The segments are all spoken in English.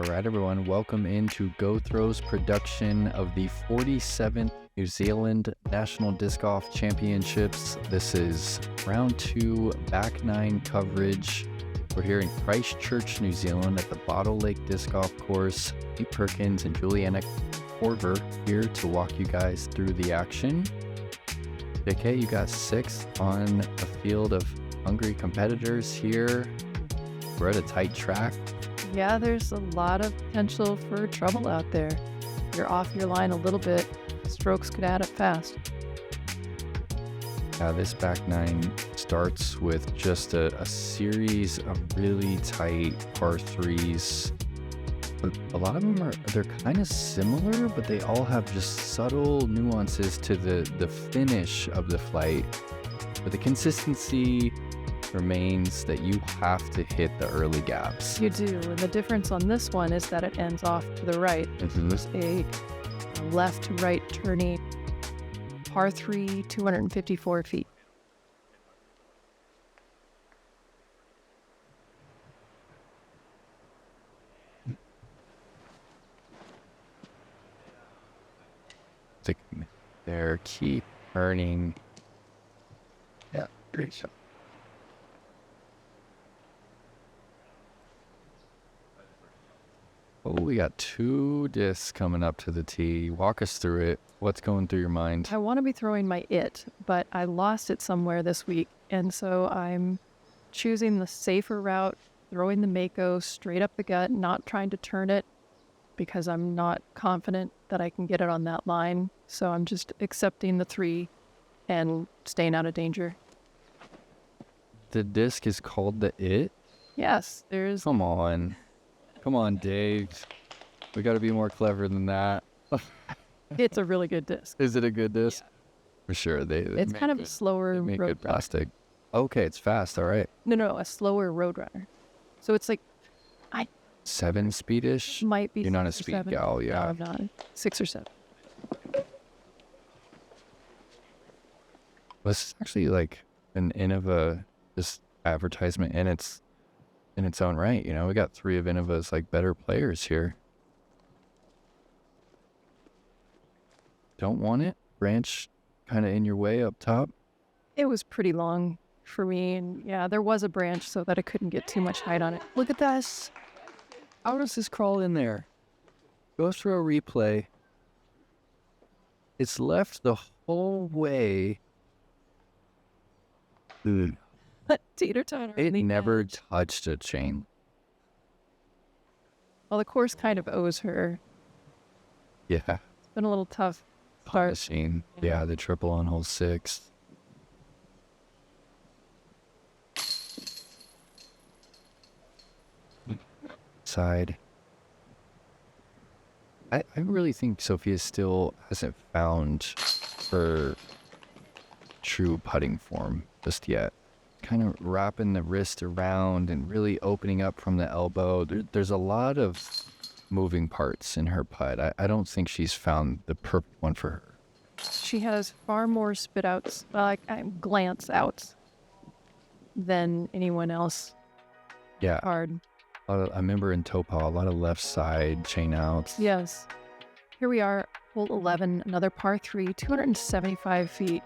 right, everyone, welcome into Go Throw's production of the 47th New Zealand National Disc Golf Championships. This is round 2 back 9 coverage. We're here in Christchurch, New Zealand at the Bottle Lake Disc Golf Course. Perkins and Juliana Korver here to walk you guys through the action. JK, you got 6 on a field of hungry competitors here. We're at a tight track. Yeah, there's a lot of potential for trouble out there. You're off your line a little bit, strokes could add up fast. This back 9 starts with just a series of really tight par 3s. But a lot of them they're kind of similar, but they all have just subtle nuances to the finish of the flight. But the consistency remains that you have to hit the early gaps. You do, and the difference on this one is that it ends off to the right. It's a left to right turning par 3, 254 feet. There, keep turning. Yeah, great shot. Oh, we got 2 discs coming up to the tee. Walk us through it. What's going through your mind? I want to be throwing my but I lost it somewhere this week, and so I'm choosing the safer route, throwing the mako straight up the gut, not trying to turn it because I'm not confident that I can get it on that line. So I'm just accepting the 3 and staying out of danger. The disc is called the Yes, there's... Come on, Dave. We got to be more clever than that. It's a really good disc. Is it a good disc? Yeah. For sure. It's kind of a slower they make road good plastic. Okay, it's fast. All right. No, a slower Roadrunner. So it's like 7 speedish. Might be. You're not a 6 or speed 7. gal, yeah. No, I'm not. 6 or 7. This is actually like an Innova just advertisement in its own right. You know, we got 3 of Innova's like better players here. Don't want it. Branch kind of in your way up top. It was pretty long for me, and yeah, there was a branch so that I couldn't get too much height on it. Look at this. How does this crawl in there? Go through a replay. It's left the whole way. Teeter-totter. It never touched a chain. Well, the course kind of owes her. Yeah. It's been a little tough start. Machine. Yeah, the triple on hole 6. Side. I really think Sofia still hasn't found her true putting form just yet. Kind of wrapping the wrist around and really opening up from the elbow. There's a lot of moving parts in her putt. I don't think she's found the perfect one for her. She has far more spit outs, glance outs, than anyone else. Yeah. Hard. I remember in Topal, a lot of left side chain outs. Yes. Here we are, hole 11, another par 3, 275 feet.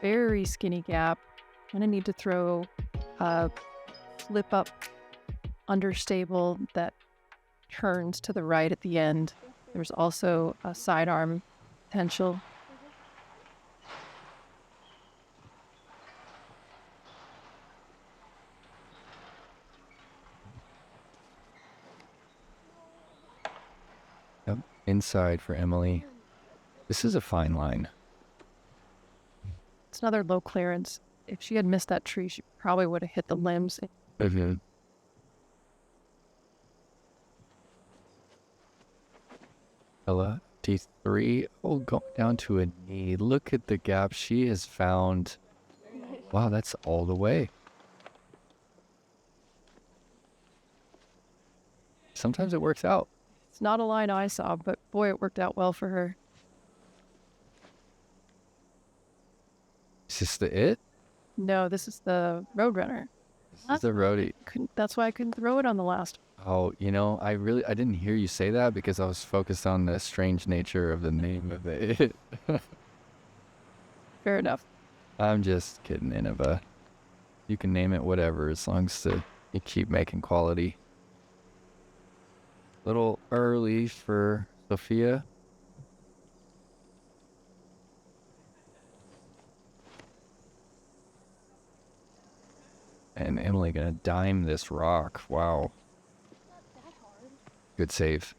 Very skinny gap. I'm going to need to throw a flip up understable that turns to the right at the end. There's also a sidearm potential. Yep. Inside for Emily. This is a fine line. It's another low clearance. If she had missed that tree, she probably would have hit the limbs. Mm-hmm. Ella, T3. Oh, going down to a knee. Look at the gap she has found. Wow, that's all the way. Sometimes it works out. It's not a line I saw, but boy, it worked out well for her. Is this the it? No, this is the Roadrunner. This is a roadie. That's why I couldn't throw it on the last. Oh, I didn't hear you say that because I was focused on the strange nature of the name of it. Fair enough. I'm just kidding, Innova. You can name it whatever as long as you keep making quality. Little early for Sofia. And Emily gonna dime this rock. Wow. Good save.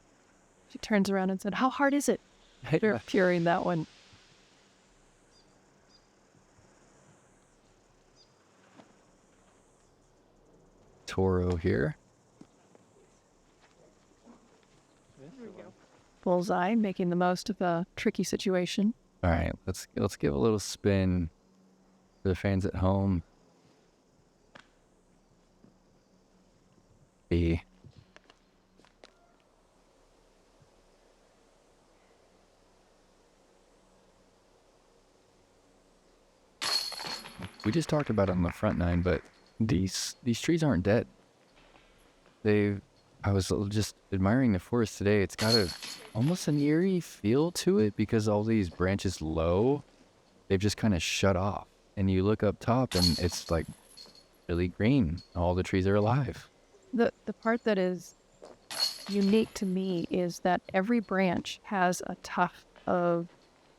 She turns around and said, "How hard is it?" They're puring that one. Toro here. Bullseye, making the most of a tricky situation. All right, let's give a little spin for the fans at home. B. We just talked about it on the front nine, but these trees aren't dead. I was just admiring the forest today. It's got almost an eerie feel to it because all these branches low, they've just kind of shut off. And you look up top and it's like really green. All the trees are alive. The part that is unique to me is that every branch has a tuft of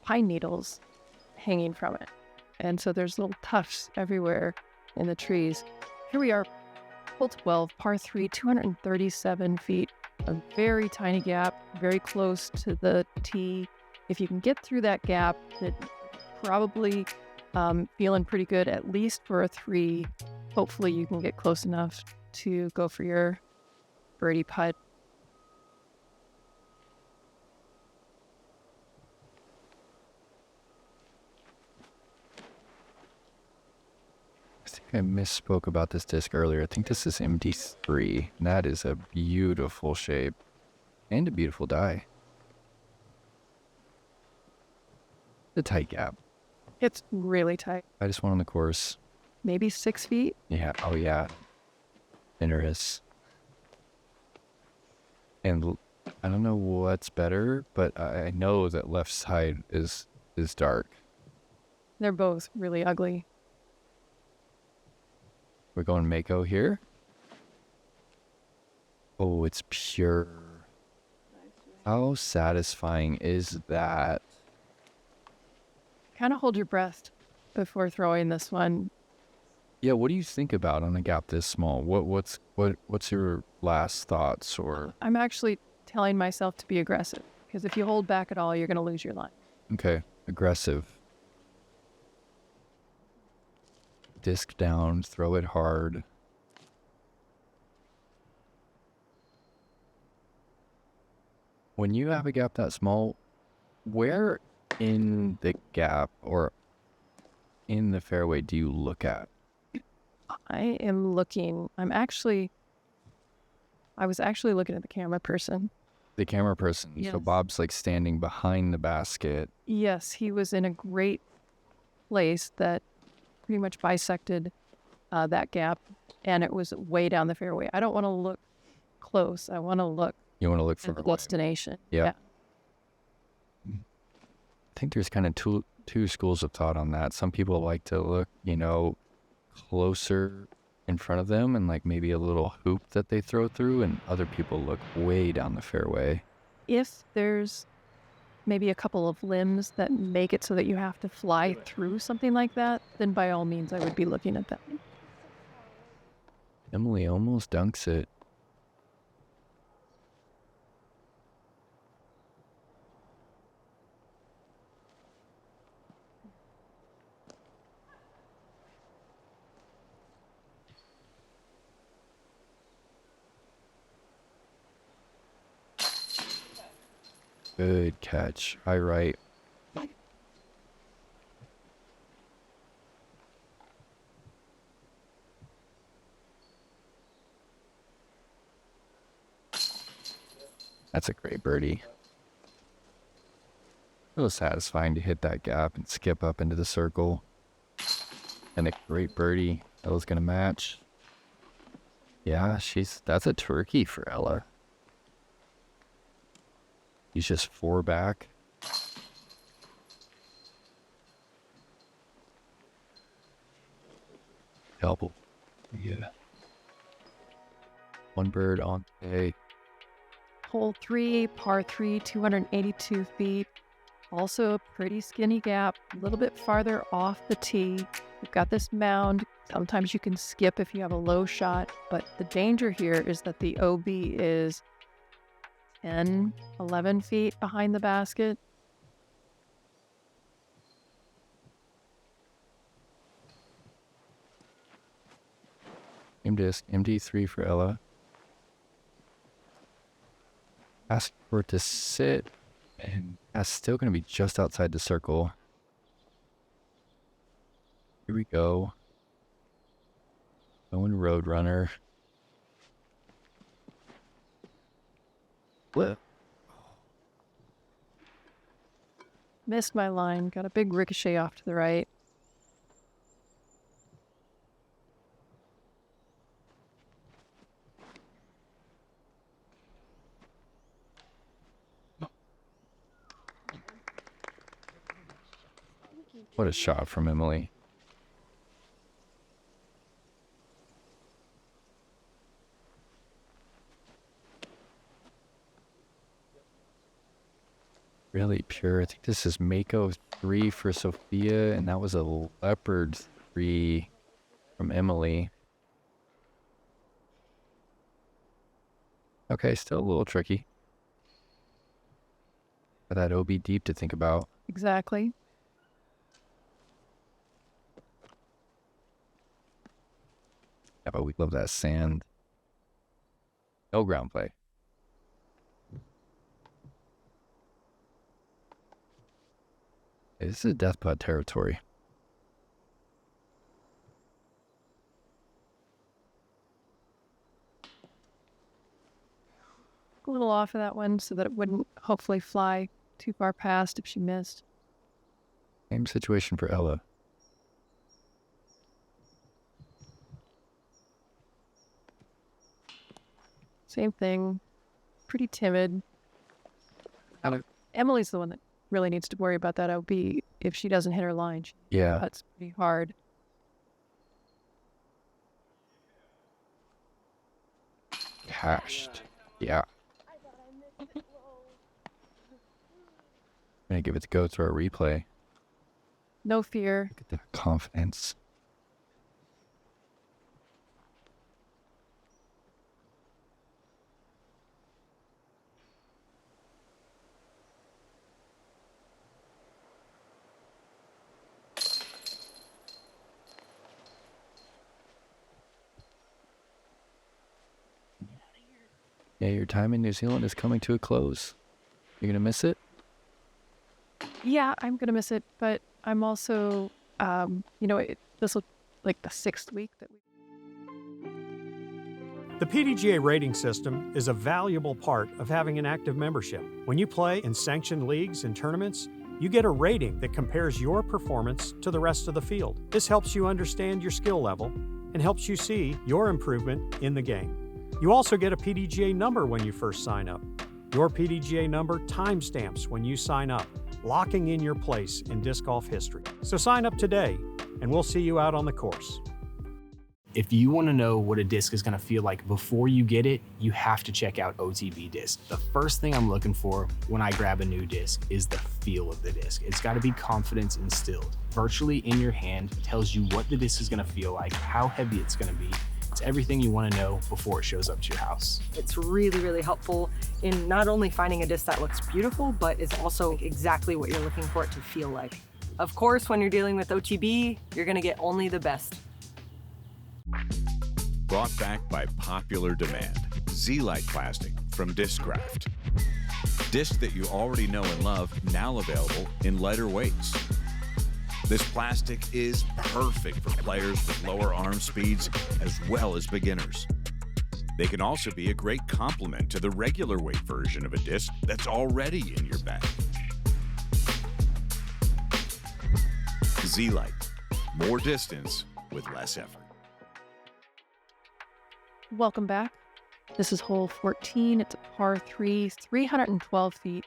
pine needles hanging from it. And so there's little tufts everywhere in the trees. Here we are, hole 12, par 3, 237 feet, a very tiny gap, very close to the tee. If you can get through that gap, that probably feeling pretty good, at least for a 3. Hopefully you can get close enough to go for your birdie putt. I think I misspoke about this disc earlier. I think this is MD3. And that is a beautiful shape and a beautiful die. The tight gap. It's really tight. I just went on the course. Maybe 6 feet. Yeah. Oh, yeah. Interest. And I don't know what's better, but I know that left side is dark. They're both really ugly. We're going Mako here. Oh, it's pure. How satisfying is that? Kind of hold your breath before throwing this one. Yeah, what do you think about on a gap this small? What's your last thoughts? Or I'm actually telling myself to be aggressive, because if you hold back at all, you're going to lose your line. okay, aggressive. Disc down, throw it hard. When you have a gap that small, where in the gap or in the fairway do you look at? I was actually looking at the camera person. The camera person. Yes. So Bob's like standing behind the basket. Yes, he was in a great place that pretty much bisected that gap, and it was way down the fairway. I don't want to look close. I want to look You want to look for at the the destination. Yeah. I think there's kind of two schools of thought on that. Some people like to look, closer in front of them and like maybe a little hoop that they throw through, and other people look way down the fairway. If there's maybe a couple of limbs that make it so that you have to fly through something like that, then by all means I would be looking at that. Emily almost dunks it. Good catch. High right. That's a great birdie. It was satisfying to hit that gap and skip up into the circle. And a great birdie that was going to match. Yeah, that's a turkey for Ella. He's just 4 back. Double. Yeah. 1 bird on A. Hole 3, par 3, 282 feet. Also a pretty skinny gap, a little bit farther off the tee. We've got this mound. Sometimes you can skip if you have a low shot, but the danger here is that the OB is 10, 11 feet behind the basket. Game disc, MD3 for Ella. Ask for it to sit, and that's still going to be just outside the circle. Here we go. Going Roadrunner. What? Missed my line. Got a big ricochet off to the right. What a shot from Emily. Really pure. I think this is Mako 3 for Sophia, and that was a Leopard 3 from Emily. Okay, still a little tricky. Got that OB deep to think about. Exactly. Yeah, but we love that sand. No ground play. Hey, this is death putt territory. A little off of that one so that it wouldn't hopefully fly too far past if she missed. Same situation for Ella. Same thing. Pretty timid. Emily's the one that really needs to worry about that OB. If she doesn't hit her line, she puts pretty hard. Cashed. Yeah. I'm gonna give it to go through a replay. No fear. Look at that confidence. Yeah, your time in New Zealand is coming to a close. You're gonna miss it? Yeah, I'm gonna miss it, but I'm also, this will like the 6th week that we. The PDGA rating system is a valuable part of having an active membership. When you play in sanctioned leagues and tournaments, you get a rating that compares your performance to the rest of the field. This helps you understand your skill level and helps you see your improvement in the game. You also get a PDGA number when you first sign up. Your PDGA number timestamps when you sign up, locking in your place in disc golf history. So sign up today, and we'll see you out on the course. If you want to know what a disc is going to feel like before you get it, you have to check out OTB Disc. The first thing I'm looking for when I grab a new disc is the feel of the disc. It's got to be confidence instilled. Virtually in your hand tells you what the disc is going to feel like, how heavy it's going to be. It's everything you want to know before it shows up to your house. It's really, really helpful in not only finding a disc that looks beautiful, but is also exactly what you're looking for it to feel like. Of course, when you're dealing with OTB, you're going to get only the best. Brought back by popular demand, Z-Lite plastic from Discraft. Disc that you already know and love, now available in lighter weights. This plastic is perfect for players with lower arm speeds as well as beginners. They can also be a great complement to the regular weight version of a disc that's already in your bag. Z-Lite, more distance with less effort. Welcome back. This is hole 14. It's a par 3, 312 feet.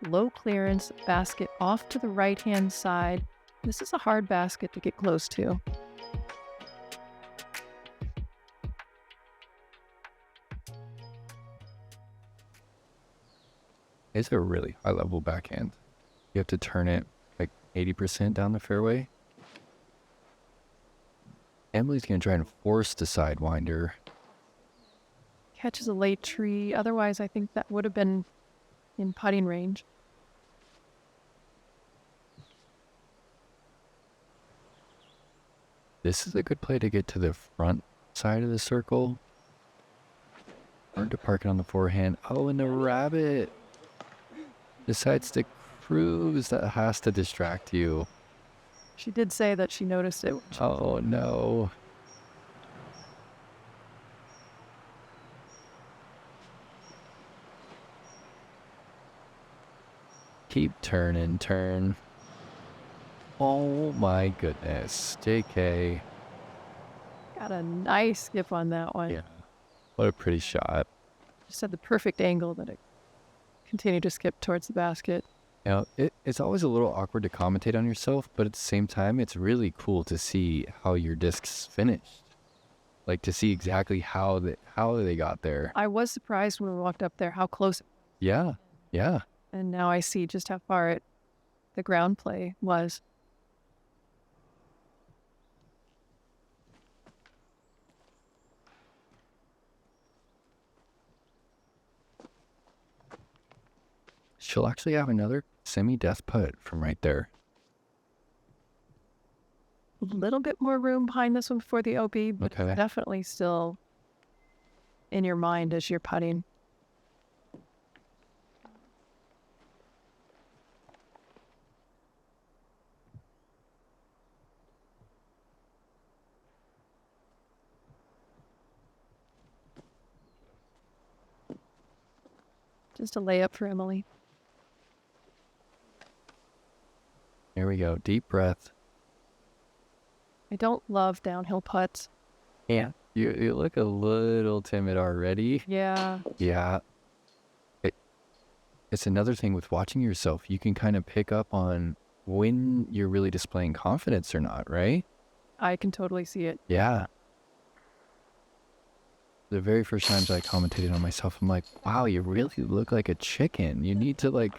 Low clearance, basket off to the right-hand side. This is a hard basket to get close to. It's a really high-level backhand. You have to turn it like 80% down the fairway. Emily's going to try and force the sidewinder. Catches a late tree. Otherwise, I think that would have been in putting range. This is a good play to get to the front side of the circle. Hard to park it on the forehand. Oh, and the rabbit decides to cruise. That has to distract you. She did say that she noticed it. Oh, no. Keep turn. Oh my goodness. JK. Got a nice skip on that one. Yeah. What a pretty shot. Just had the perfect angle that it continued to skip towards the basket. You know, it's always a little awkward to commentate on yourself, but at the same time, it's really cool to see how your discs finished. Like to see exactly how they got there. I was surprised when we walked up there how close. Yeah. And now I see just how far the ground play was. She'll actually have another semi-death putt from right there. A little bit more room behind this one for the OB, but Okay. it's definitely still in your mind as you're putting. Just a layup for Emily. There we go. Deep breath. I don't love downhill putts. Yeah. You look a little timid already. Yeah. Yeah. It's another thing with watching yourself. You can kind of pick up on when you're really displaying confidence or not, right? I can totally see it. Yeah. The very first times I commentated on myself, I'm like, wow, you really look like a chicken. You need to like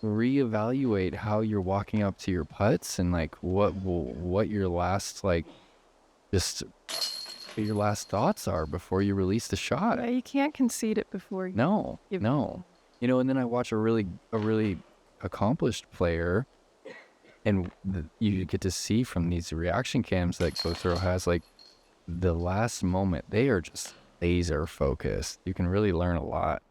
reevaluate how you're walking up to your putts and like what your last your last thoughts are before you release the shot. Yeah, you can't concede it before you. No. You know, and then I watch a really accomplished player, and you get to see from these reaction cams that GoThrow has, like the last moment, they are just laser focused. You can really learn a lot.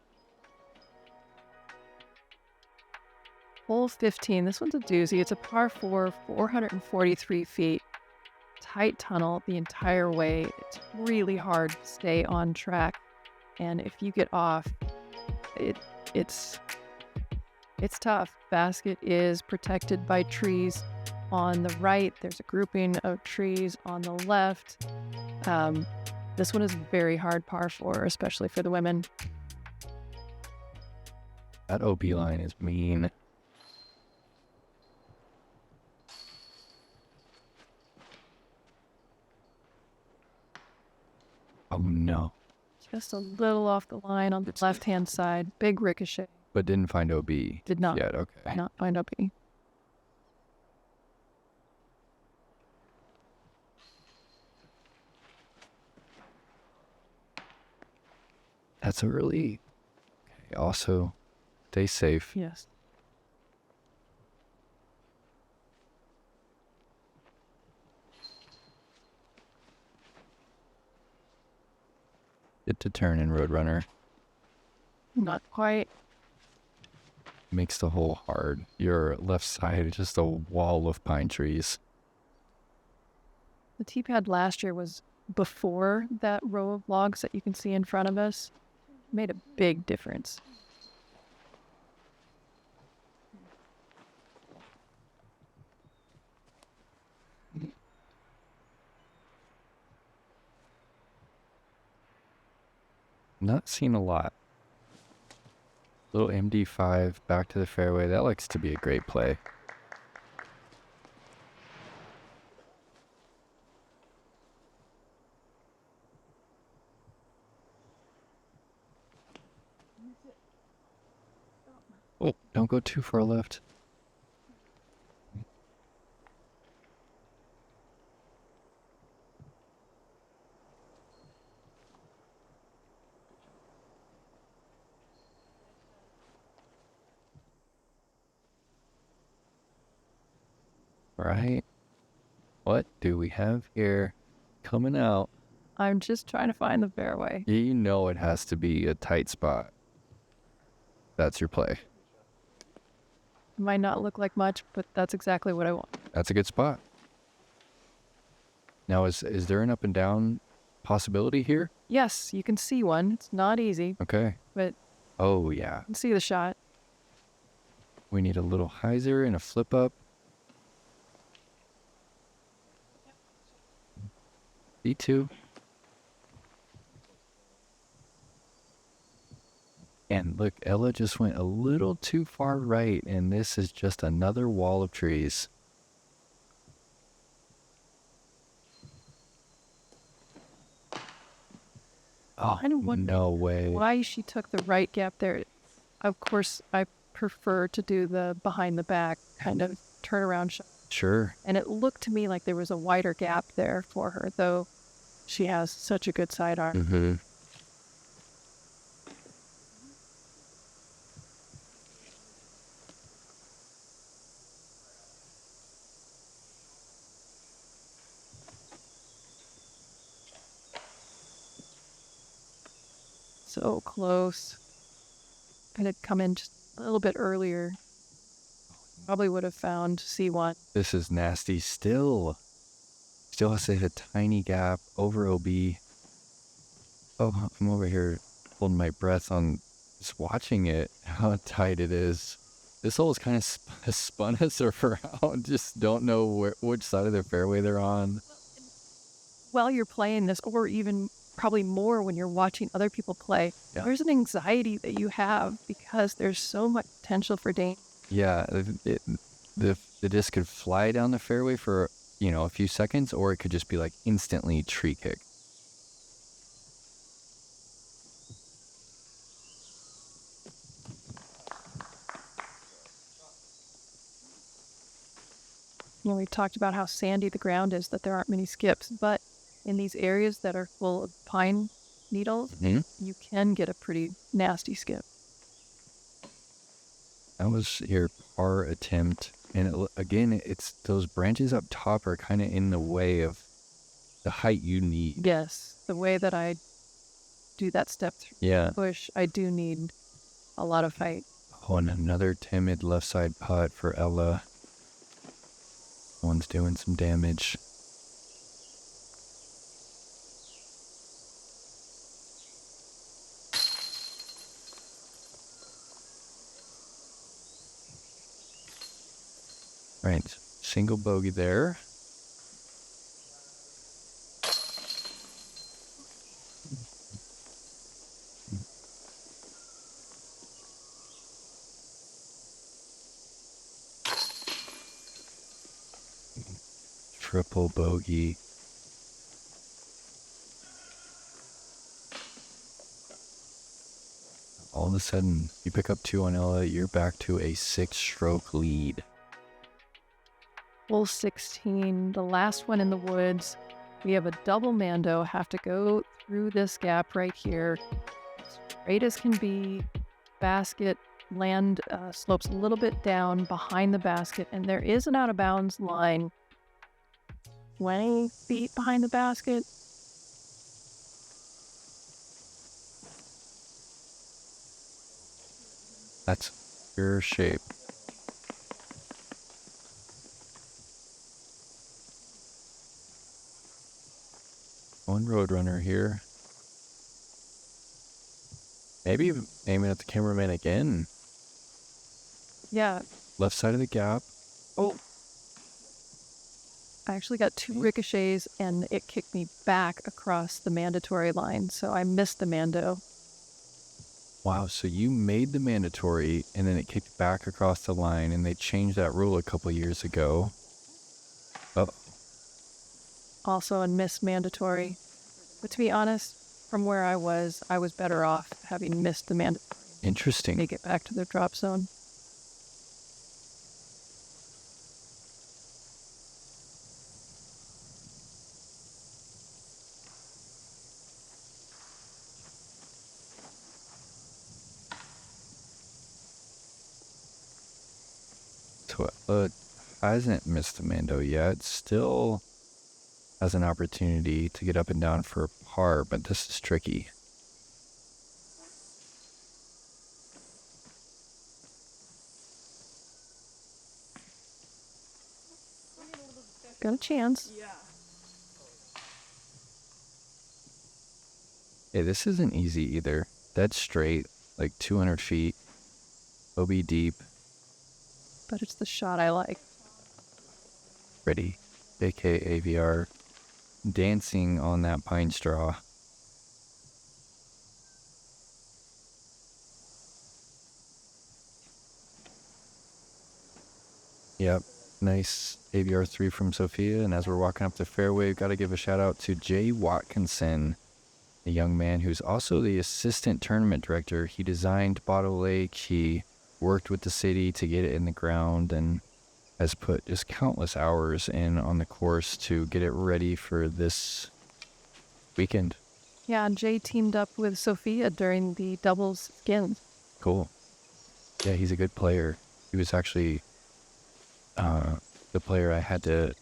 Hole 15. This one's a doozy. It's a par 4, 443 feet. Tight tunnel the entire way. It's really hard to stay on track. And if you get off, it's tough. Basket is protected by trees on the right. There's a grouping of trees on the left. This one is very hard par 4, especially for the women. That OB line is mean. Oh no. Just a little off the line on the left-hand side. Big ricochet. But didn't find OB. Did not. Yet, okay. Not find OB. That's early. Okay, also, stay safe. Yes. Get to turn in Roadrunner. Not quite. Makes the hole hard. Your left side is just a wall of pine trees. The tee pad last year was before that row of logs that you can see in front of us. Made a big difference. Not seen a lot. Little MD5 back to the fairway. That looks to be a great play. Oh, don't go too far left. Right. What do we have here coming out? I'm just trying to find the fairway. You know it has to be a tight spot. That's your play. It might not look like much, but that's exactly what I want. That's a good spot. Now, is there an up and down possibility here? Yes, you can see one. It's not easy, Okay. but Oh, yeah. you can see the shot. We need a little hyzer and a flip up. B2. And look, Ella just went a little too far right, and this is just another wall of trees. Oh, I don't wonder no way. why she took the right gap there. Of course, I prefer to do the behind the back kind of turnaround shot. Sure. And it looked to me like there was a wider gap there for her, though she has such a good sidearm. Mm-hmm. So close. If it had come in just a little bit earlier, probably would have found C1. This is nasty still. Still has to hit a tiny gap over OB. Oh, I'm over here holding my breath on just watching it, how tight it is. This hole is kind of spun us around. Just don't know which side of the fairway they're on. While you're playing this, or even probably more when you're watching other people play, there's an anxiety that you have because there's so much potential for danger. Yeah, the disc could fly down the fairway for, a few seconds, or it could just be like instantly tree kick. We talked about how sandy the ground is, that there aren't many skips, but in these areas that are full of pine needles, you can get a pretty nasty skip. That was your par attempt. And again, it's those branches up top are kind of in the way of the height you need. Yes, the way that I do that step push, I do need a lot of height. Oh, and another timid left side putt for Ella. One's doing some damage. Right, single bogey there. Triple bogey. All of a sudden, you pick up 2 on Ella, you're back to a 6-stroke lead. Hole 16, the last one in the woods. We have a double mando, have to go through this gap right here. Straight as can be. Basket land slopes a little bit down behind the basket, and there is an out of bounds line 20 feet behind the basket. That's pure shape. One Roadrunner here. Maybe aiming at the cameraman again. Yeah. Left side of the gap. Oh. I actually got 2 ricochets and it kicked me back across the mandatory line, so I missed the mando. Wow, so you made the mandatory and then it kicked back across the line and they changed that rule a couple years ago. Oh, Also a missed mandatory. But to be honest, from where I was better off having missed the mandatory. interesting. Make it back to the drop zone. So hasn't missed the Mando yet. Still has an opportunity to get up and down for a par, but this is tricky. Got a chance. Hey, this isn't easy either. Dead straight, like 200 feet. OB deep. But it's the shot I like. Ready. aka AVR. Dancing on that pine straw. Yep. Nice AVR 3 from Sofia. And as we're walking up the fairway, we've got to give a shout out to Jay Watkinson, a young man who's also the assistant tournament director. He designed Bottle Lake. He worked with the city to get it in the ground and has put just countless hours in on the course to get it ready for this weekend. Yeah, Jay teamed up with Sofia during the doubles skins. Cool. Yeah, he's a good player. He was actually the player I had to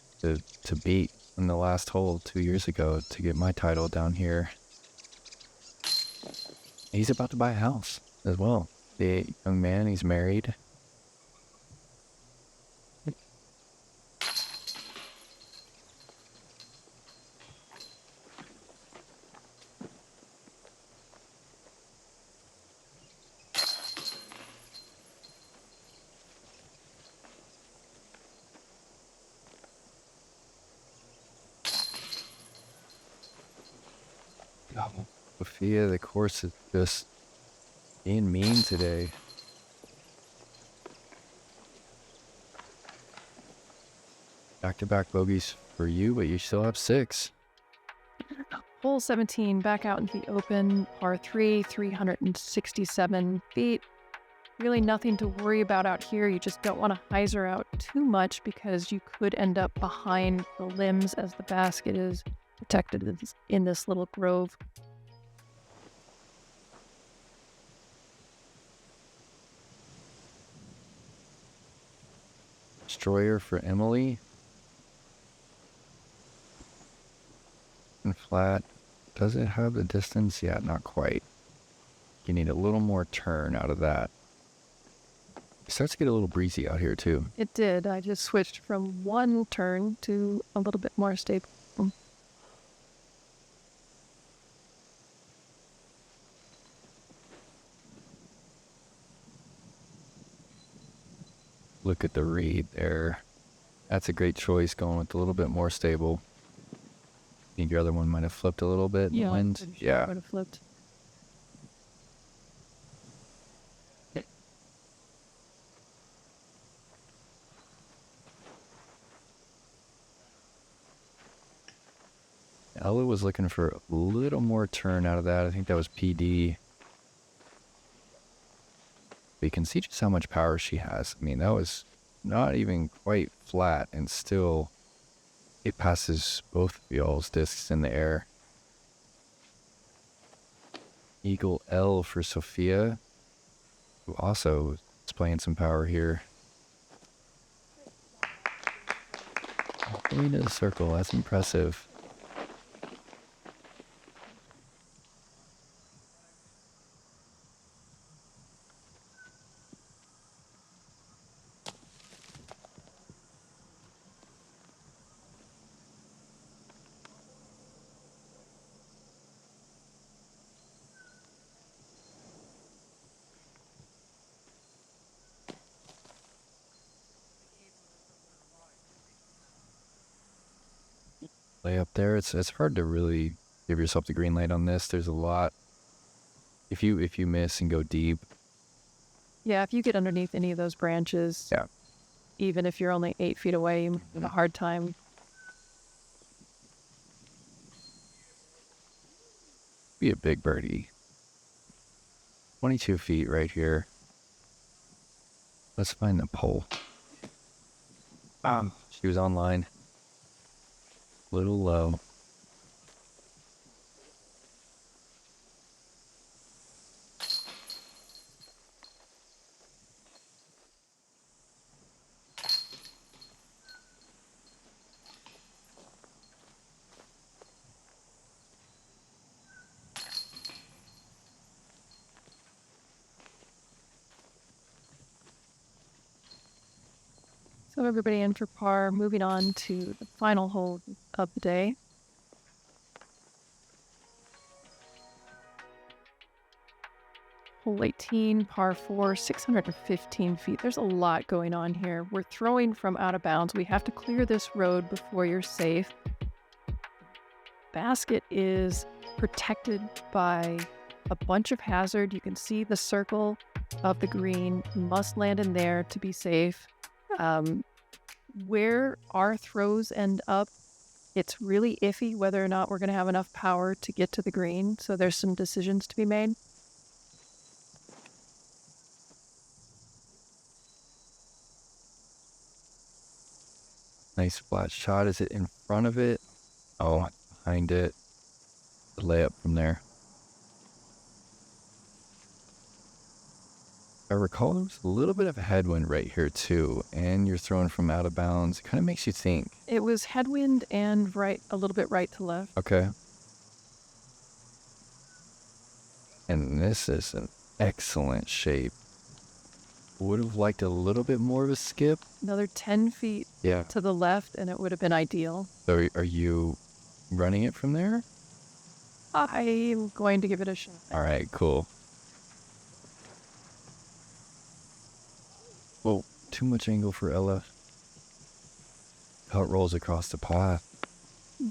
beat in the last hole 2 years ago to get my title down here. He's about to buy a house as well. The young man, he's married. Oh, Sofia, the course is just being mean today. Back-to-back bogeys for you, but you still have 6. Hole 17, back out into the open, par 3, 367 feet. Really nothing to worry about out here. You just don't want to hyzer out too much because you could end up behind the limbs as the basket is protected in this little grove. Destroyer for Emily. And flat. Does it have the distance? Yeah, not quite. You need a little more turn out of that. It starts to get a little breezy out here too. It did. I just switched from one turn to a little bit more stable. Look at the read there. That's a great choice, going with a little bit more stable. Think your other one might have flipped a little bit in the wind? I'm pretty sure Yeah. it would have flipped. Ella was looking for a little more turn out of that. I think that was PD. But you can see just how much power she has. I mean, that was not even quite flat, and still it passes both of y'all's discs in the air. Eagle L for Sofia, who also is playing some power here. Into the circle, that's impressive. Lay up there. It's hard to really give yourself the green light on this. There's a lot If you miss and go deep, Yeah, if you get underneath any of those branches, yeah. even if you're only 8 feet away, you have a hard time. Be a big birdie. 22 feet right here. Let's find the pole. She was online. Little low. So everybody in for par. Moving on to the final hole of the day. Hole 18, par 4, 615 feet. There's a lot going on here. We're throwing from out of bounds. We have to clear this road before you're safe. Basket is protected by a bunch of hazard. You can see the circle of the green. You must land in there to be safe. Where our throws end up, it's really iffy whether or not we're going to have enough power to get to the green. So there's some decisions to be made. Nice flat shot. Is it in front of it? Oh, behind it. The layup from there. If I recall, there was a little bit of a headwind right here too, and you're throwing from out of bounds. It kind of makes you think. It was headwind and a little bit right to left. Okay. And this is an excellent shape. Would have liked a little bit more of a skip. Another 10 feet to the left, and it would have been ideal. So are you running it from there? I'm going to give it a shot. All right, cool. Whoa, too much angle for Ella. How it rolls across the path.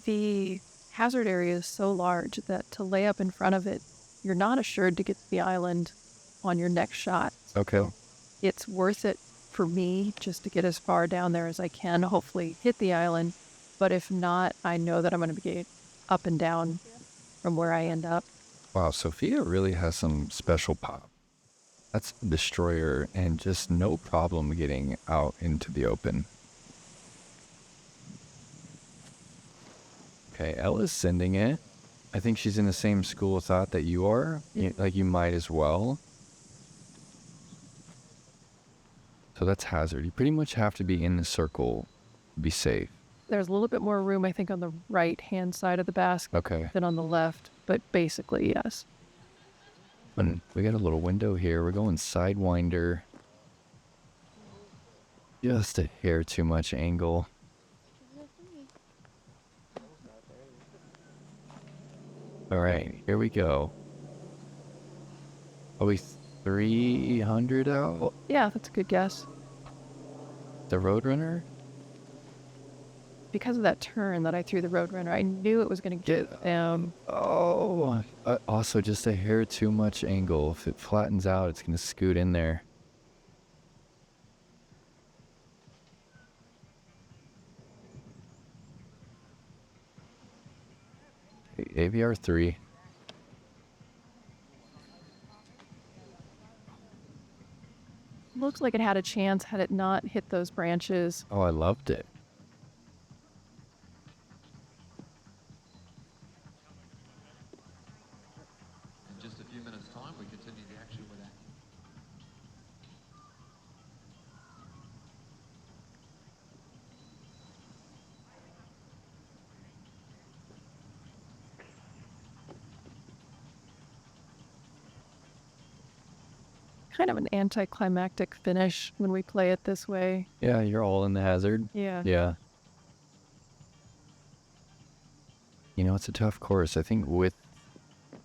The hazard area is so large that to lay up in front of it, you're not assured to get to the island on your next shot. Okay. It's worth it for me just to get as far down there as I can, hopefully hit the island. But if not, I know that I'm going to be up and down from where I end up. Wow, Sofia really has some special pop. That's a destroyer and just no problem getting out into the open. Okay, Ella's sending it. I think she's in the same school of thought that you are. Like you might as well. So that's hazard. You pretty much have to be in the circle to be safe. There's a little bit more room, I think, on the right-hand side of the basket than on the left. But basically, yes. And we got a little window here. We're going sidewinder. Just a hair too much angle. All right, here we go. Are we 300 out? Yeah, that's a good guess. The Roadrunner? Because of that turn that I threw the Roadrunner, I knew it was going to get them. Oh, also just a hair too much angle. If it flattens out, it's going to scoot in there. AVR 3. Looks like it had a chance had it not hit those branches. Oh, I loved it. In just a few minutes' time, we continue the action with that. Kind of an anticlimactic finish when we play it this way. Yeah, you're all in the hazard. Yeah. Yeah. You know, it's a tough course. I think with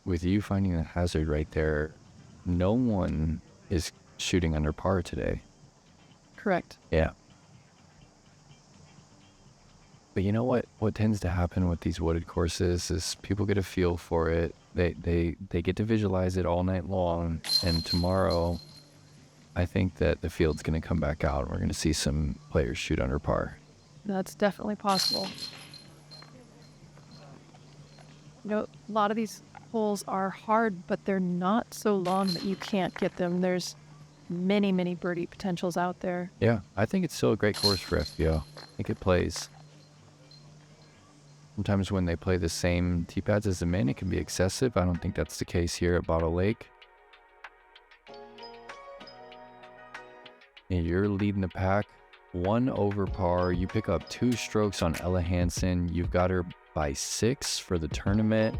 you finding the hazard right there, no one is shooting under par today. Correct. Yeah. But you know what tends to happen with these wooded courses is people get a feel for it. They get to visualize it all night long, and tomorrow I think that the field's going to come back out and we're going to see some players shoot under par. That's definitely possible. You know, a lot of these holes are hard, but they're not so long that you can't get them. There's many, many birdie potentials out there. Yeah, I think it's still a great course for FPO. I think it plays. Sometimes when they play the same tee pads as the men, it can be excessive. I don't think that's the case here at Bottle Lake. And you're leading the pack, 1 over par. You pick up 2 strokes on Ella Hansen. You've got her by 6 for the tournament.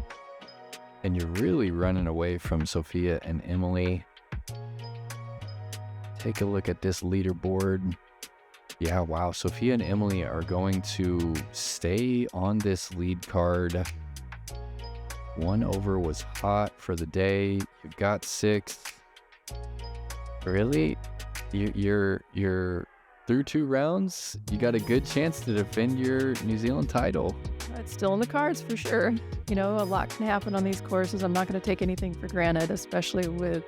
And you're really running away from Sofia and Emily. Take a look at this leaderboard. Yeah, wow. Sofia and Emily are going to stay on this lead card. 1 over was hot for the day. You've got 6. Really? You're through 2 rounds? You got a good chance to defend your New Zealand title. It's still in the cards for sure. You know, a lot can happen on these courses. I'm not going to take anything for granted, especially with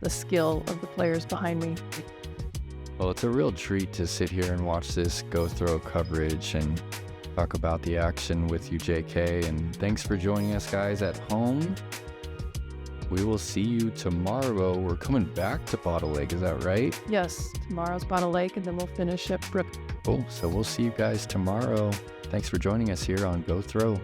the skill of the players behind me. Well, it's a real treat to sit here and watch this Go Throw coverage and talk about the action with you, JK. And thanks for joining us, guys, at home. We will see you tomorrow. We're coming back to Bottle Lake, is that right? Yes, tomorrow's Bottle Lake, and then we'll finish at Brooker. Cool. So we'll see you guys tomorrow. Thanks for joining us here on Go Throw.